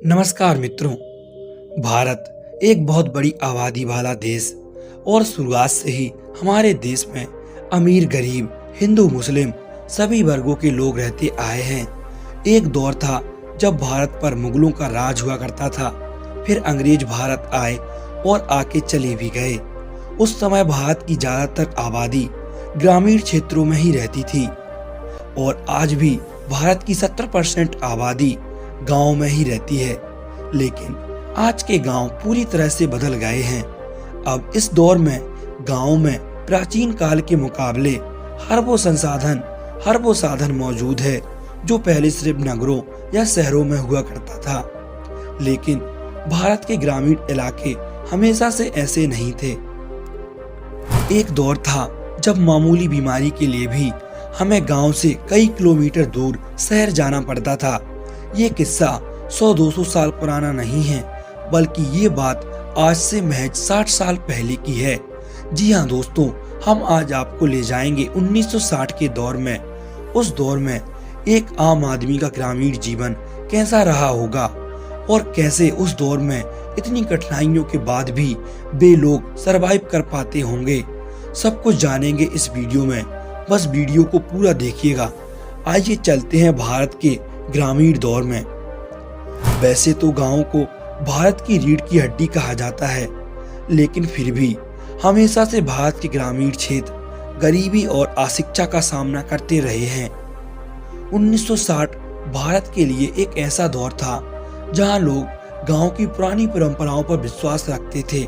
नमस्कार मित्रों। भारत एक बहुत बड़ी आबादी वाला देश और शुरुआत से ही हमारे देश में अमीर गरीब हिंदू मुस्लिम सभी वर्गों के लोग रहते आए हैं। एक दौर था जब भारत पर मुगलों का राज हुआ करता था, फिर अंग्रेज भारत आए और आके चले भी गए। उस समय भारत की ज्यादातर आबादी ग्रामीण क्षेत्रों में ही रहती थी और आज भी भारत की 70% आबादी गांव में ही रहती है। लेकिन आज के गांव पूरी तरह से बदल गए हैं। अब इस दौर में गांव में प्राचीन काल के मुकाबले हर वो साधन मौजूद है जो पहले सिर्फ नगरों या शहरों में हुआ करता था। लेकिन भारत के ग्रामीण इलाके हमेशा से ऐसे नहीं थे। एक दौर था जब मामूली बीमारी के लिए भी हमें गांव से कई किलोमीटर दूर शहर जाना पड़ता था। ये किस्सा 100-200 साल पुराना नहीं है, बल्कि ये बात आज से महज 60 साल पहले की है। जी हाँ दोस्तों, हम आज आपको ले जाएंगे 1960 के दौर में। उस दौर में एक आम आदमी का ग्रामीण जीवन कैसा रहा होगा और कैसे उस दौर में इतनी कठिनाइयों के बाद भी वे लोग सरवाइव कर पाते होंगे। सब कुछ जानेंगे इस वीडियो में, बस वीडियो को पूरा देखिएगा। आइए चलते हैं भारत के ग्रामीण दौर में। वैसे तो गांव को भारत की रीढ़ की हड्डी कहा जाता है, लेकिन फिर भी हमेशा से भारत के ग्रामीण क्षेत्र गरीबी और अशिक्षा का सामना करते रहे हैं। 1960 भारत के लिए एक ऐसा दौर था जहां लोग गांव की पुरानी परंपराओं पर विश्वास रखते थे।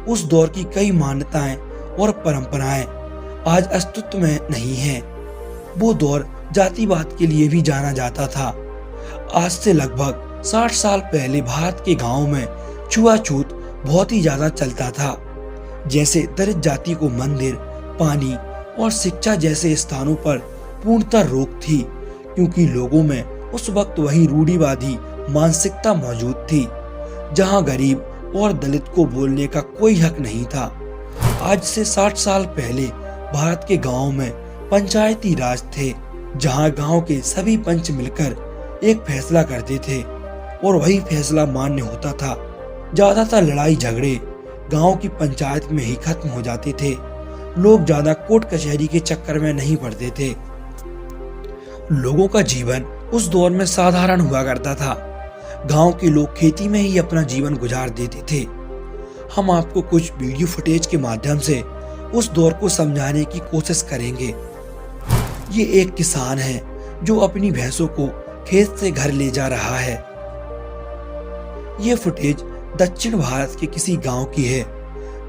उस दौर की कई मान्यताएं और परंपराएं आज अस्तित्व में नहीं हैं। वो दौर जातिवाद के लिए भी जाना जाता था। आज से लगभग 60 साल पहले भारत के गांवों में छुआछूत बहुत ही ज्यादा चलता था। जैसे दलित जाति को मंदिर, पानी और शिक्षा जैसे स्थानों पर पूर्णतः रोक थी, क्योंकि लोगों में उस वक्त वही रूढ़िवादी मानसिकता मौजूद थी, जहां गरीब और दलित को बोलने का कोई हक नहीं था। आज से 60 साल पहले भारत के गांवों में पंचायती राज थे, जहां गांव के सभी पंच मिलकर एक फैसला करते थे और वही फैसला मान्य होता था। ज्यादातर लड़ाई झगड़े गांव की पंचायत में ही खत्म हो जाते थे। लोग ज्यादा कोर्ट कचहरी के चक्कर में नहीं पड़ते थे। लोगों का जीवन उस दौर में साधारण हुआ करता था। गांव के लोग खेती में ही अपना जीवन गुजार देते थे। हम आपको कुछ वीडियो फुटेज के माध्यम से उस दौर को समझाने की कोशिश करेंगे। ये एक किसान है जो अपनी भैंसों को खेत से घर ले जा रहा है। ये फुटेज दक्षिण भारत के किसी गांव की है,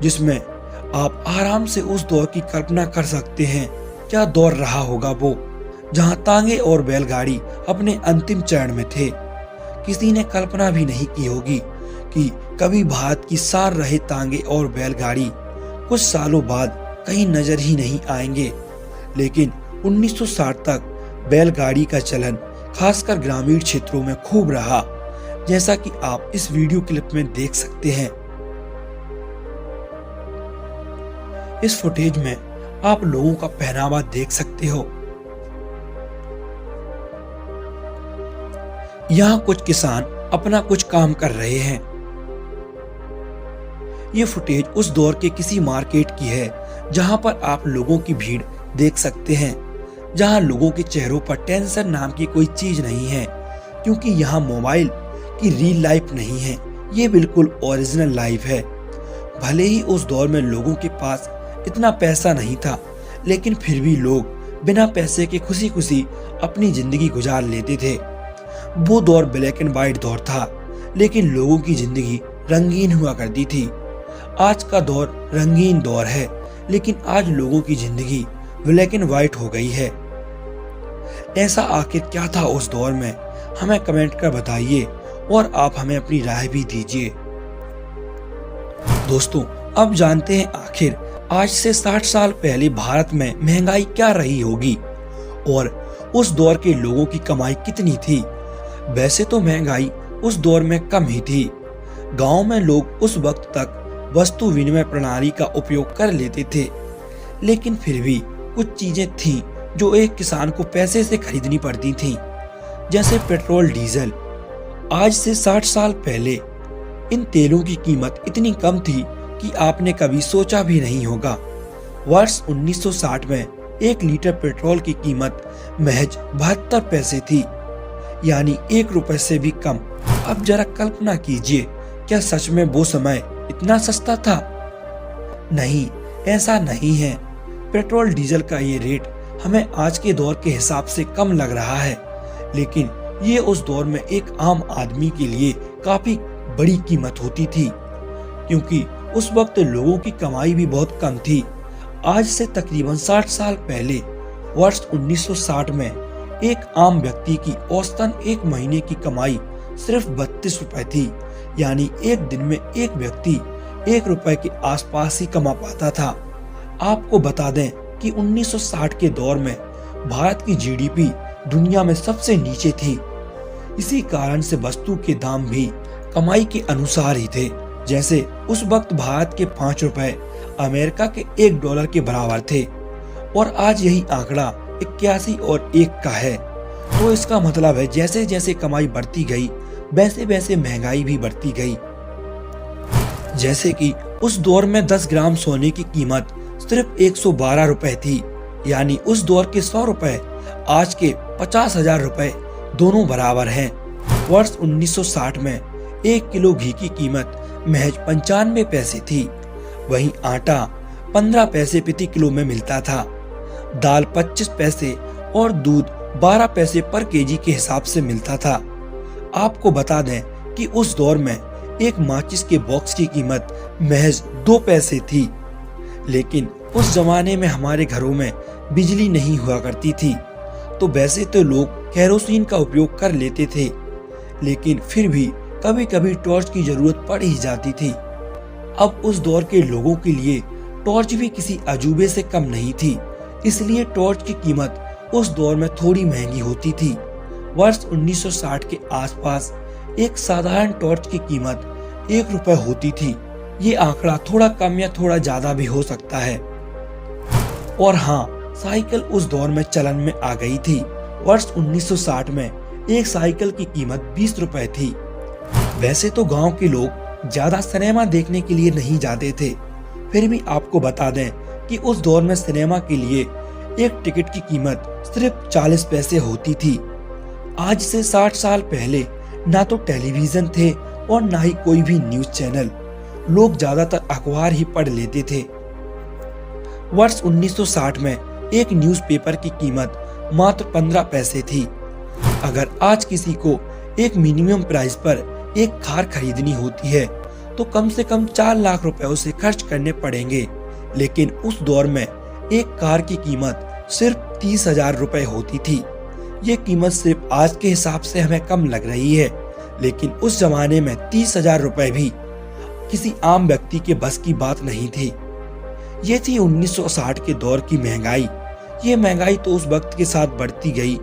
जिसमें आप आराम से उस दौर की कल्पना कर सकते हैं। क्या दौर रहा होगा वो, जहां तांगे और बैलगाड़ी अपने अंतिम चरण में थे। किसी ने कल्पना भी नहीं की होगी कि कभी भारत की सार रहे तांगे और बैलगाड़ी कुछ सालों बाद कहीं नजर ही नहीं आएंगे। लेकिन 1960 तक बैलगाड़ी का चलन खासकर ग्रामीण क्षेत्रों में खूब रहा, जैसा कि आप इस वीडियो क्लिप में देख सकते हैं। इस फुटेज में आप लोगों का पहनावा देख सकते हो। यहाँ कुछ किसान अपना कुछ काम कर रहे हैं। ये फुटेज उस दौर के किसी मार्केट की है, जहां पर आप लोगों की भीड़ देख सकते हैं, जहां लोगों के चेहरों पर टेंशन नाम की कोई चीज नहीं है, क्योंकि यहाँ मोबाइल की रियल लाइफ नहीं है, ये बिल्कुल ओरिजिनल लाइफ है। भले ही उस दौर में लोगों के पास इतना पैसा नहीं था, लेकिन फिर भी लोग बिना पैसे के खुशी खुशी अपनी जिंदगी गुजार लेते थे। वो दौर ब्लैक एंड व्हाइट दौर था, लेकिन लोगों की जिंदगी रंगीन हुआ करती थी। आज का दौर रंगीन दौर है, लेकिन आज लोगों की जिंदगी ब्लैक एंड व्हाइट हो गई है। ऐसा आखिर क्या था उस दौर में, हमें कमेंट कर बताइए और आप हमें अपनी राय भी दीजिए। दोस्तों, अब जानते हैं आखिर आज से 60 साल पहले भारत में महंगाई क्या रही होगी और उस दौर के लोगों की कमाई कितनी थी। वैसे तो महंगाई उस दौर में कम ही थी। गांव में लोग उस वक्त तक वस्तु विनिमय प्रणाली का उपयोग कर लेते थे, लेकिन फिर भी कुछ चीजें थीं जो एक किसान को पैसे से खरीदनी पड़ती थीं, जैसे पेट्रोल, डीजल आज से 60 साल पहले इन तेलों की कीमत इतनी कम थी कि आपने कभी सोचा भी नहीं होगा। वर्ष 1960 में 1 लीटर पेट्रोल की कीमत महज 72 पैसे थी, यानी 1 रुपए से भी कम। अब जरा कल्पना कीजिए, क्या सच में वो समय इतना सस्ता था? नहीं, ऐसा नहीं है। पेट्रोल डीजल का ये रेट हमें आज के दौर के हिसाब से कम लग रहा है, लेकिन ये उस दौर में एक आम आदमी के लिए काफी बड़ी कीमत होती थी, क्योंकि उस वक्त लोगों की कमाई भी बहुत कम थी। आज से तकरीबन 60 साल पहले वर्ष 1960 में एक आम व्यक्ति की औसतन एक महीने की कमाई सिर्फ 32 रुपए थी, यानी एक दिन में एक व्यक्ति 1 रुपए के आसपास ही कमा पाता था। आपको बता दें कि 1960 के दौर में भारत की जीडीपी दुनिया में सबसे नीचे थी। इसी कारण से वस्तु के दाम भी कमाई के अनुसार ही थे। जैसे उस वक्त भारत के 5 रुपए अमेरिका के $1 के बराबर थे, और आज यही आंकड़ा 81 और 1 का है। तो इसका मतलब है जैसे जैसे कमाई बढ़ती गई वैसे वैसे महंगाई भी बढ़ती गई। जैसे कि उस दौर में 10 ग्राम सोने की कीमत सिर्फ 112 रुपए थी, यानी उस दौर के 100 रुपए आज के 50,000 रुपए दोनों बराबर हैं। वर्ष 1960 में 1 किलो घी की कीमत महज 95 पैसे थी। वहीं आटा 15 पैसे प्रति किलो में मिलता था, दाल 25 पैसे और दूध 12 पैसे पर केजी के हिसाब से मिलता था। आपको बता दें कि उस दौर में एक माचिस के बॉक्स की कीमत महज 2 पैसे थी। लेकिन उस जमाने में हमारे घरों में बिजली नहीं हुआ करती थी, तो वैसे तो लोग केरोसिन का उपयोग कर लेते थे, लेकिन फिर भी कभी कभी टॉर्च की जरूरत पड़ ही जाती थी। अब उस दौर के लोगों के लिए टॉर्च भी किसी अजूबे से कम नहीं थी, इसलिए टॉर्च की कीमत उस दौर में थोड़ी महंगी होती थी। वर्ष 1960 के आसपास एक साधारण टॉर्च की कीमत 1 रुपए होती थी। ये आंकड़ा थोड़ा कम या थोड़ा ज्यादा भी हो सकता है। और हाँ, साइकिल उस दौर में चलन में आ गई थी। वर्ष 1960 में एक साइकिल की कीमत 20 रुपए थी। वैसे तो गांव के लोग ज्यादा सिनेमा देखने के लिए नहीं जाते थे, फिर भी आपको बता दें कि उस दौर में सिनेमा के लिए एक टिकट की कीमत सिर्फ 40 पैसे होती थी। आज से 60 साल पहले ना तो टेलीविजन थे और ना ही कोई भी न्यूज चैनल। लोग ज्यादातर अखबार ही पढ़ लेते थे। वर्ष 1960 में एक न्यूज़पेपर की कीमत मात्र 15 पैसे थी। अगर आज किसी को एक मिनिमम प्राइस पर एक कार खरीदनी होती है तो कम से कम 4 लाख रुपए उसे खर्च करने पड़ेंगे, लेकिन उस दौर में एक कार की कीमत सिर्फ 30,000 रुपए होती थी। ये कीमत सिर्फ आज के हिसाब से हमें कम लग रही है, लेकिन उस जमाने में 30,000 रुपए भी किसी आम व्यक्ति के बस की बात नहीं थी। ये थी 1960 के दौर की महंगाई। ये महंगाई तो उस वक्त के साथ बढ़ती गई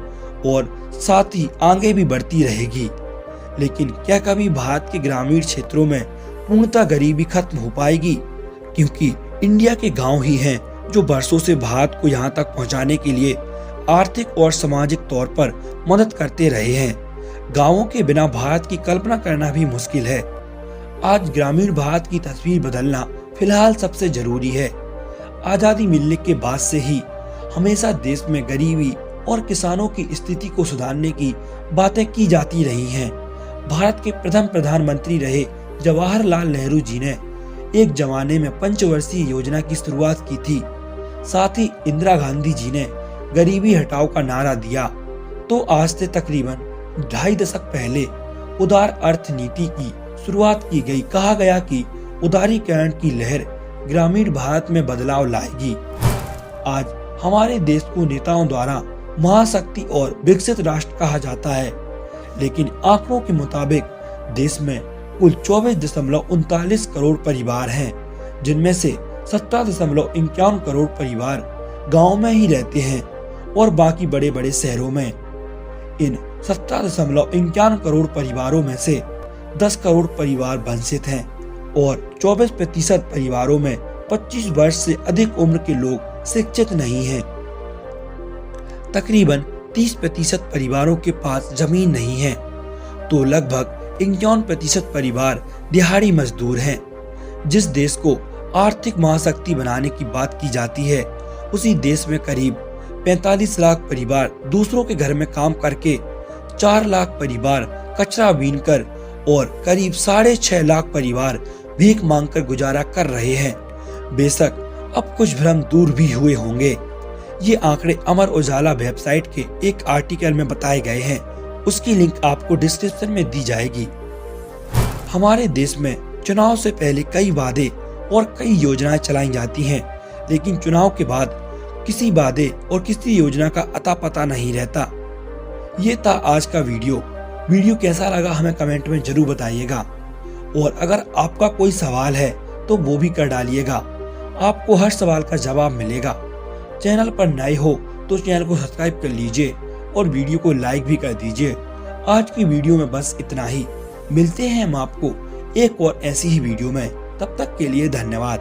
और साथ ही आगे भी बढ़ती रहेगी। लेकिन क्या कभी भारत के ग्रामीण क्षेत्रों में पूर्णतः गरीबी खत्म हो पाएगी? क्योंकि इंडिया के गांव ही हैं जो बरसों से भारत को यहाँ तक पहुँचाने के लिए आर्थिक और सामाजिक तौर पर मदद करते रहे हैं। गांवों के बिना भारत की कल्पना करना भी मुश्किल है। आज ग्रामीण भारत की तस्वीर बदलना फिलहाल सबसे जरूरी है। आजादी मिलने के बाद से ही हमेशा देश में गरीबी और किसानों की स्थिति को सुधारने की बातें की जाती रही हैं। भारत के प्रथम प्रधानमंत्री रहे जवाहरलाल नेहरू जी ने एक जमाने में पंचवर्षीय योजना की शुरुआत की थी। साथ ही इंदिरा गांधी जी ने गरीबी हटाओ का नारा दिया। तो आज से तकरीबन 2.5 दशक पहले उदार अर्थनीति की शुरुआत की गई। कहा गया कि उदारीकरण की लहर ग्रामीण भारत में बदलाव लाएगी। आज हमारे देश को नेताओं द्वारा महाशक्ति और विकसित राष्ट्र कहा जाता है, लेकिन आंकड़ों के मुताबिक देश में कुल 24.39 करोड़ परिवार हैं, जिनमें से 17.51 करोड़ परिवार गांव में ही रहते हैं और बाकी बड़े बड़े शहरों में। इन 17.51 करोड़ परिवारों में से 10 करोड़ परिवार वंचित हैं और 24% परिवारों में 25 वर्ष से अधिक उम्र के लोग शिक्षित नहीं हैं। तकरीबन 30% परिवारों के पास जमीन नहीं है। तो लगभग 51% परिवार दिहाड़ी मजदूर हैं। जिस देश को आर्थिक महाशक्ति बनाने की बात की जाती है, उसी देश में करीब 45 लाख परिवार दूसरों के घर में काम करके, 4 लाख परिवार कचरा बीनकर और करीब 6.5 लाख परिवार भीख मांगकर गुजारा कर रहे हैं। बेशक अब कुछ भ्रम दूर भी हुए होंगे। ये आंकड़े अमर उजाला वेबसाइट के एक आर्टिकल में बताए गए हैं। उसकी लिंक आपको डिस्क्रिप्शन में दी जाएगी। हमारे देश में चुनाव से पहले कई वादे और कई योजनाएं चलाई जाती हैं, लेकिन चुनाव के बाद किसी वादे और किसी योजना का अता पता नहीं रहता। ये था आज का वीडियो कैसा लगा हमें कमेंट में जरूर बताइएगा, और अगर आपका कोई सवाल है तो वो भी कर डालिएगा। आपको हर सवाल का जवाब मिलेगा। चैनल पर नए हो तो चैनल को सब्सक्राइब कर लीजिए और वीडियो को लाइक भी कर दीजिए। आज की वीडियो में बस इतना ही। मिलते हैं हम आपको एक और ऐसी ही वीडियो में। तब तक के लिए धन्यवाद।